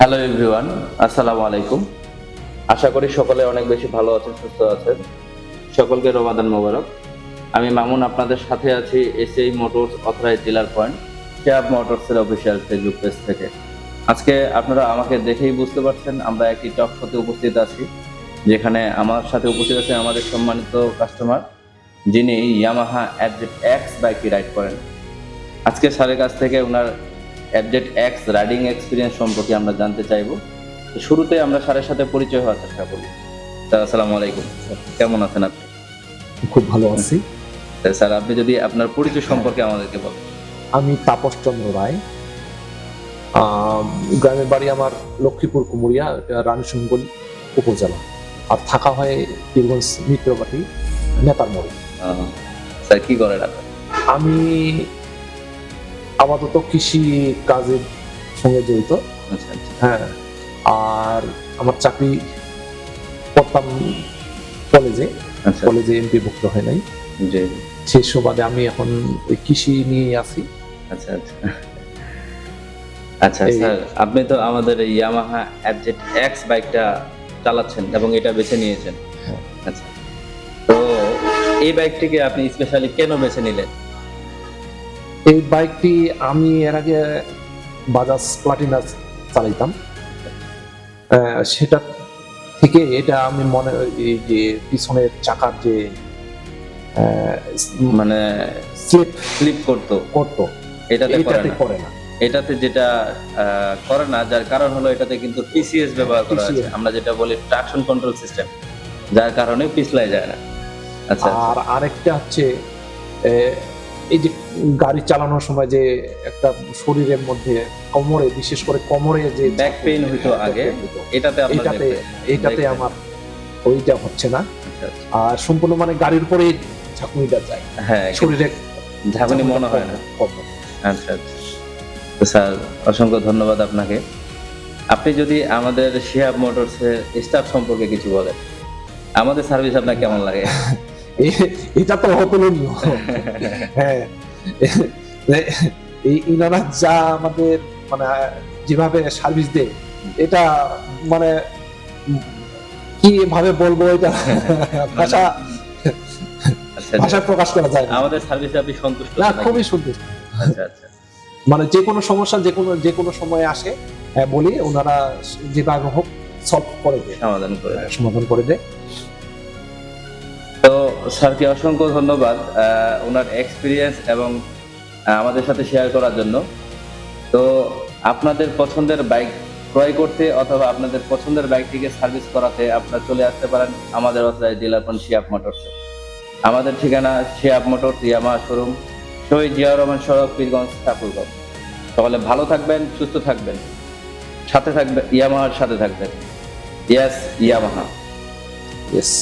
Hello everyone, আসসালামু আলাইকুম। আশা করি সকলে অনেক বেশি ভালো আছেন, সুস্থ আছেন। সকলকে রমাদান মোবারক। আমি মামুন আপনাদের সাথে আছি ACI motors authorized dealer point, Shihab মোটরসের অফিসিয়াল ফেসবুক পেজ থেকে। আজকে আপনারা আমাকে দেখেই বুঝতে পারছেন আমরা একটি টক শোতে উপস্থিত আছি, যেখানে আমার সাথে উপস্থিত আছে আমাদের সম্মানিত কাস্টমার, যিনি ইয়ামাহা অ্যাডজেট এক্স বাইকটি রাইড করেন। আজকে স্যারের কাছ থেকে ওনার অ্যাডজেট এক্স রাইডিং এক্সপিরিয়েন্স সম্পর্কে আমরা জানতে চাইবো। তো শুরুতে আমরা স্যারের সাথে পরিচয় হওয়ার চেষ্টা করি। স্যার আসসালামু আলাইকুম, কেমন আছেন আপনি? খুব ভালো আছি। স্যার আপনি যদি আপনার পরিচয় সম্পর্কে আমাদেরকে বলেন। আমি তাপস চন্দ্র রায়। গ্রামের বাড়ি আমার লক্ষ্মীপুর কুমুরিয়া, রানীশঙ্কল উপজেলা, আর থাকা হয় পীরগঞ্জ মিত্রবাটি নেতার মোড়ে। স্যার কি করেন আপনি? আমি আপাতত কৃষি কাজের সঙ্গে জড়িত। আচ্ছা আচ্ছা। হ্যাঁ, আর আমার চাকরি করতাম কলেজে আচ্ছা এমপিভুক্ত হয় নাই। জি। সেই সুবাদে আমি এখন ওই কৃষি নিয়ে আছি। আচ্ছা আচ্ছা আচ্ছা স্যার, আপনি তো আমাদের ইয়ামাহা অ্যাডজেট এক্স বাইকটা চালাচ্ছেন এবং এটা বেছে নিয়েছেন। আচ্ছা, তো এই বাইকটিকে আপনি স্পেশালি কেন বেছে নিলেন? এই বাইকটি আমি এর আগে বাজাজ প্লাটিনা চালাইতাম। সেটা থেকে এটা আমি মনে এই যে পিছনের চাকার যে মানে স্লিপ করতো, এটাতে করে না। এটাতে যেটা করে না, যার কারণ হলো এটাতে কিন্তু পিসিএস ব্যবহার করা আছে, আমরা যেটা বলি ট্রাকশন কন্ট্রোল সিস্টেম, যার কারণে পিছলাই যায় না। আচ্ছা, আর আরেকটা হচ্ছে এই যে গাড়ি চালানোর সময় যে একটা শরীরের মধ্যে কোমরে, বিশেষ করে কোমরে যে ব্যাক পেইন হইতো আগে, এটাতে আমার ওইটা হচ্ছে না। আচ্ছা আচ্ছা। আর সম্পূর্ণ মানে গাড়ির উপরে ঝাঁকুনিটা যায়, হ্যাঁ, শরীরে ঝাঁকুনি মনে হয় না। আচ্ছা আচ্ছা। তো স্যার অসংখ্য ধন্যবাদ আপনাকে। আপনি যদি আমাদের শিহাব মোটরসের স্টাফ সম্পর্কে কিছু বলেন, আমাদের সার্ভিস আপনার কেমন লাগে? এটা তো অতুলনীয়। হ্যাঁ, এই ইনারা যা আমাদের মানে যেভাবে সার্ভিস দেয়, এটা মানে কি ভাবে বলবো, এটা ভাষায় প্রকাশ করা যায় না। আমাদের সার্ভিসে আপনি সন্তুষ্ট? না, খুবই সন্তুষ্ট। আচ্ছা আচ্ছা। মানে যে কোনো সমস্যা যে কোনো সময় আসে, বলি ওনারা যেভাবে হোক সলভ করে দেয়, সমাধান করে দেয়। তো স্যারকে অসংখ্য ধন্যবাদ ওনার এক্সপিরিয়েন্স এবং আমাদের সাথে শেয়ার করার জন্য। তো আপনাদের পছন্দের বাইক ক্রয় করতে অথবা আপনাদের পছন্দের বাইকটিকে সার্ভিস করাতে আপনারা চলে আসতে পারেন আমাদের অথরাইজড ডিলার পয়েন্ট শিহাব মোটরসে। আমাদের ঠিকানা শিহাব মোটরস, ইয়ামাহা শোরুম, শহীদ জিয়াউর রহমান সড়ক, পীরগঞ্জ, ঠাকুরগাঁও। সকলে ভালো থাকবেন, সুস্থ থাকবেন, সাথে থাকবেন, ইয়ামাহার সাথে থাকবেন। Yes, Yamaha. ইয়েস।